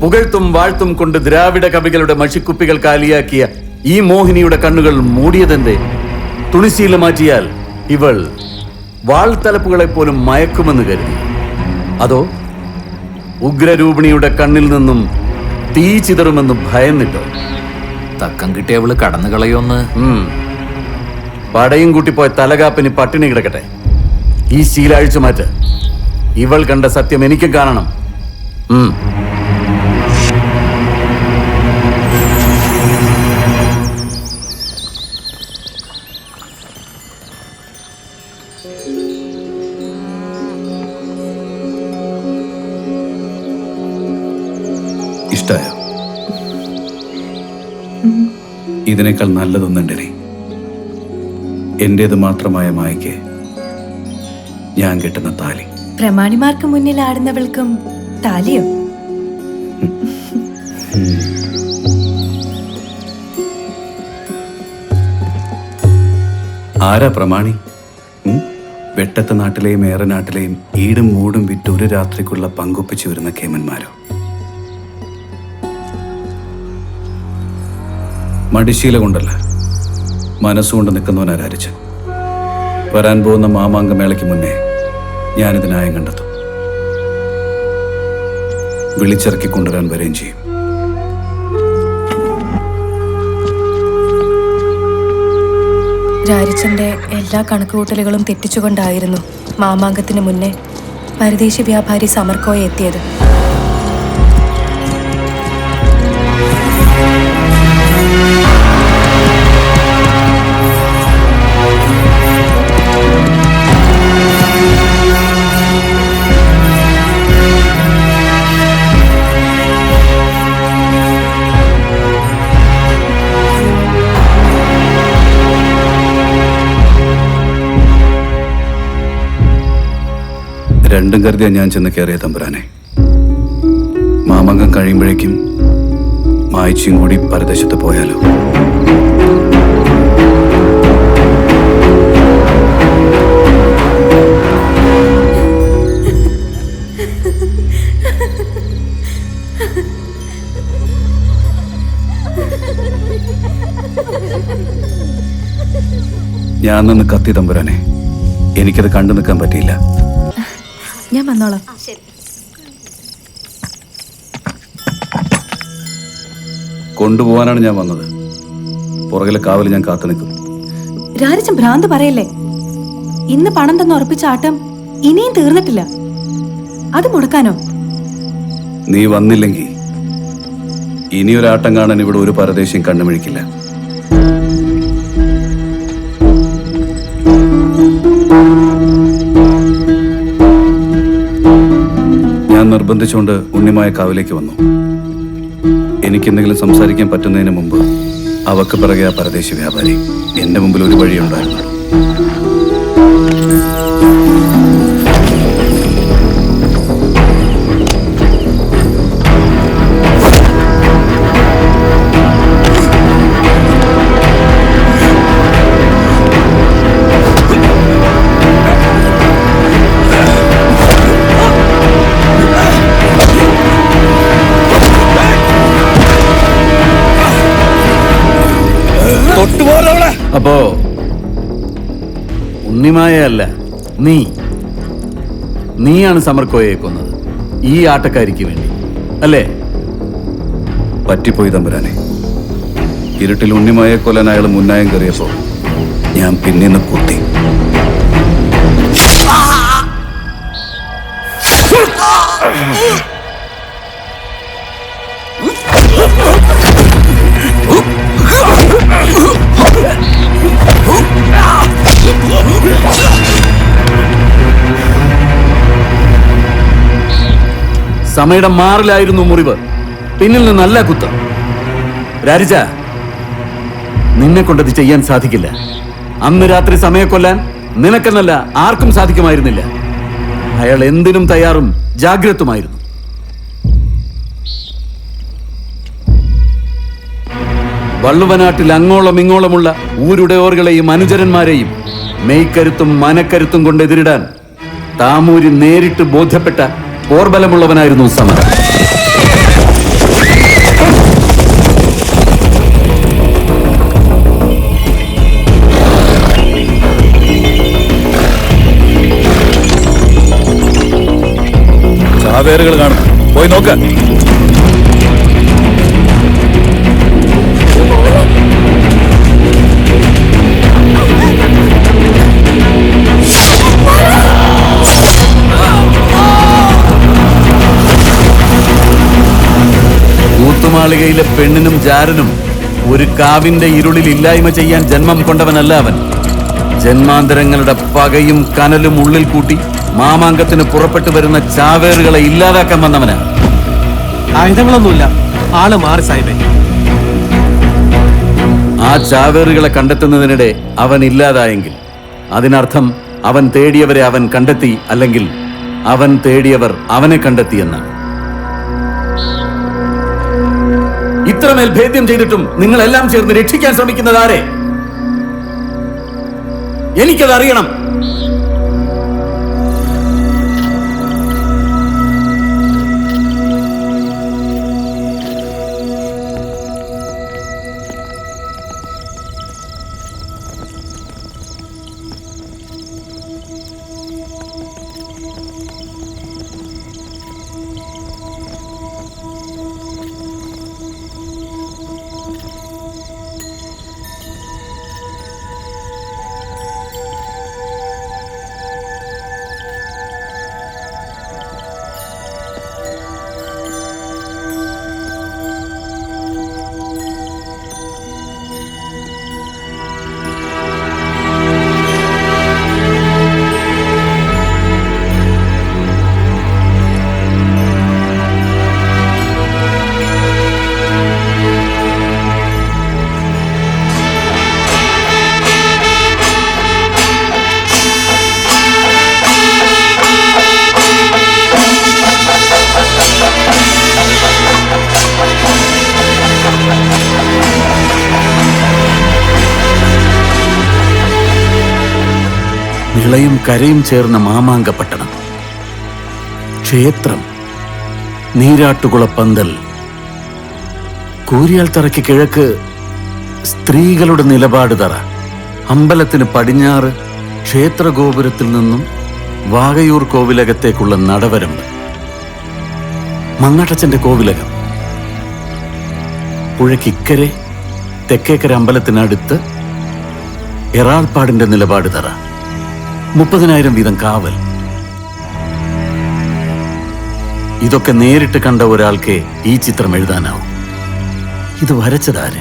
പുകഴ്ത്തും വാഴ്ത്തും കൊണ്ട് ദ്രാവിഡ കവികളുടെ മഷിക്കുപ്പികൾ കാലിയാക്കിയ ഈ മോഹിനിയുടെ കണ്ണുകൾ മൂടിയതെന്തേ? തുണിശീല മാറ്റിയാൽ ഇവൾ വാൾത്തലപ്പുകളെ പോലും മയക്കുമെന്ന് കരുതി. അതോ ഉഗ്രരൂപിണിയുടെ കണ്ണിൽ നിന്നും തീ ചിതറുമെന്ന് ഭയന്നിട്ടോ? തക്കം കിട്ടിയ അവള് കടന്നു കളയോന്ന്. പടയും കൂട്ടിപ്പോയ തലകാപ്പിന് പട്ടിണി കിടക്കട്ടെ. ഈ ശീല അഴിച്ചു മാറ്റ്. ഇവൾ കണ്ട സത്യം എനിക്കും കാണണം. ഇഷ്ടായോ? ഇതിനേക്കാൾ നല്ലതൊന്നുണ്ടേ. എന്റേത് മാത്രമായ മായയ്ക്ക് ഞാൻ കെട്ടുന്ന താലി. പ്രമാണിമാർക്ക് മുന്നിൽ ആടുന്നവൾക്കും താലിയോ? ആരാ പ്രമാണി? വെട്ടത്തെ നാട്ടിലെയും ഏറനാട്ടിലെയും ഈടും മൂടും വിറ്റ് ഒരു രാത്രിക്കുള്ള പങ്കൊപ്പിച്ചു വരുന്ന കേമന്മാരോ? മടിശീല കൊണ്ടല്ല, മനസ്സുകൊണ്ട് നിൽക്കുന്നവനാരാരിച്ചൻ. വരാൻ പോകുന്ന മാമാങ്കമേളയ്ക്ക് മുന്നേ ഞാനിത് ന്യായം കണ്ടെത്തും. വിളിച്ചിറക്കി കൊണ്ടുവരാൻ വരികയും ചെയ്യും. രാരിച്ചന്റെ എല്ലാ കണക്കുകൂട്ടലുകളും തെറ്റിച്ചുകൊണ്ടായിരുന്നു മാമാങ്കത്തിന് മുന്നേ പരദേശി വ്യാപാരി സമർക്കോയെ എത്തിയത്. രണ്ടും കരുതിയാ ഞാൻ ചെന്ന് കയറിയ തമ്പുരാനെ. മാമംഗം കഴിയുമ്പോഴേക്കും മായച്ചും കൂടി പരദേശത്ത് പോയാലോ? ഞാൻ നിന്ന് കത്തി തമ്പുരാനെ. എനിക്കത് കണ്ടു നിൽക്കാൻ പറ്റിയില്ല. ഞാൻ വന്നോളാം. കൊണ്ടുപോകാനാണ് ഞാൻ വന്നത്. പുറകിലെ കാവൽ ഞാൻ കാത്തു നിൽക്കും. രാരിച്ചൻ ഭ്രാന്ത് പറയല്ലേ. ഇന്ന് പണം തന്ന് ഉറപ്പിച്ച ആട്ടം ഇനിയും തീർന്നിട്ടില്ല. അത് മുടക്കാനോ? നീ വന്നില്ലെങ്കിൽ ഇനിയൊരാട്ടം കാണാൻ ഇവിടെ ഒരു പരദേശിയും കണ്ണുമിഴിക്കില്ല. ഞാൻ നിർബന്ധിച്ചുകൊണ്ട് ഉണ്ണിമായ കാവിലേക്ക് വന്നു. എനിക്കെന്തെങ്കിലും സംസാരിക്കാൻ പറ്റുന്നതിന് മുമ്പ് അവക്ക് പിറകെ ആ പരദേശി വ്യാപാരി. എന്റെ മുമ്പിൽ ഒരു വഴിയുണ്ടായിരുന്നു. അപ്പോ ഉണ്ണിമായല്ല, നീയാണ് സമർക്കോയെ കൊന്നത് ഈ ആട്ടക്കാരിക്ക് വേണ്ടി, അല്ലേ? പറ്റിപ്പോയി തമ്പുരാനെ. ഇരുട്ടിൽ ഉണ്ണിമായ കൊല്ലാൻ അയാൾ മുന്നായം കയറിയപ്പോ ഞാൻ പിന്നീന്ന് കുത്തി. സമയുടെ മാറിലായിരുന്നു മുറിവ്, പിന്നിൽ നിന്നല്ല കുത്ത്. രാരിച്ച, നിന്നെ കൊണ്ടത് ചെയ്യാൻ സാധിക്കില്ല. അന്ന് രാത്രി സമയെ കൊല്ലാൻ നിനക്കെന്നല്ല ആർക്കും സാധിക്കുമായിരുന്നില്ല. അയാൾ എന്തിനും തയ്യാറും ജാഗ്രതുമായിരുന്നു. വള്ളുവനാട്ടിൽ അങ്ങോളം ഇങ്ങോളമുള്ള ഊരുടയോറുകളെയും അനുചരന്മാരെയും മെയ്ക്കരുത്തും മനക്കരുത്തും കൊണ്ട് എതിരിടാൻ താമൂരി നേരിട്ട് ബോധ്യപ്പെട്ട പോർബലമുള്ളവനായിരുന്നു സമരം. ചാവേറുകൾ കാണും, പോയി നോക്ക. കൂത്തുമാളികയിലെ പെണ്ണിനും ജാരനും ഒരു കാവിന്റെ ഇരുളിൽ ഇല്ലായ്മ ചെയ്യാൻ ജന്മം കൊണ്ടവനല്ല അവൻ. ജന്മാന്തരങ്ങളുടെ പകയും കനലും ഉള്ളിൽ കൂട്ടി മാമാങ്കത്തിന് പുറപ്പെട്ടു വരുന്ന ചാവേറുകളെ ഇല്ലാതാക്കാൻ വന്നവനാ. ആയുധങ്ങളൊന്നുമില്ല, ആള് മാറി സാഹിബേ. ആ ചാവേറുകളെ കണ്ടെത്തുന്നതിനിടെ അവൻ ഇല്ലാതായെങ്കിൽ അതിനർത്ഥം അവൻ തേടിയവരെ അവൻ കണ്ടെത്തി, അല്ലെങ്കിൽ അവൻ തേടിയവർ അവനെ കണ്ടെത്തിയെന്നാണ്. ഇത്രമേൽ ഭേദ്യം ചെയ്തിട്ടും നിങ്ങളെല്ലാം ചേർന്ന് രക്ഷിക്കാൻ ശ്രമിക്കുന്നത് ആരെ? എനിക്കതറിയണം. നിളയും കരയും ചേർന്ന മാമാങ്കപട്ടണം, ക്ഷേത്രം, നീരാട്ടുകുളപ്പന്തൽ, കൂരിയാൽ തറയ്ക്ക് കിഴക്ക് സ്ത്രീകളുടെ നിലപാട് തറ, അമ്പലത്തിന് പടിഞ്ഞാറ് ക്ഷേത്രഗോപുരത്തിൽ നിന്നും വാകയൂർ കോവിലകത്തേക്കുള്ള നടവരമ്പ്, മങ്ങാട്ടച്ചന്റെ കോവിലകം, പുഴയ്ക്കിക്കരെ തെക്കേക്കര അമ്പലത്തിനടുത്ത് എറാൾപ്പാടിന്റെ നിലപാട് തറ, 30,000 വീതം കാവൽ. ഇതൊക്കെ നേരിട്ട് കണ്ട ഒരാൾക്ക് ഈ ചിത്രം എഴുതാനാവും. ഇത് വരച്ചതാര്?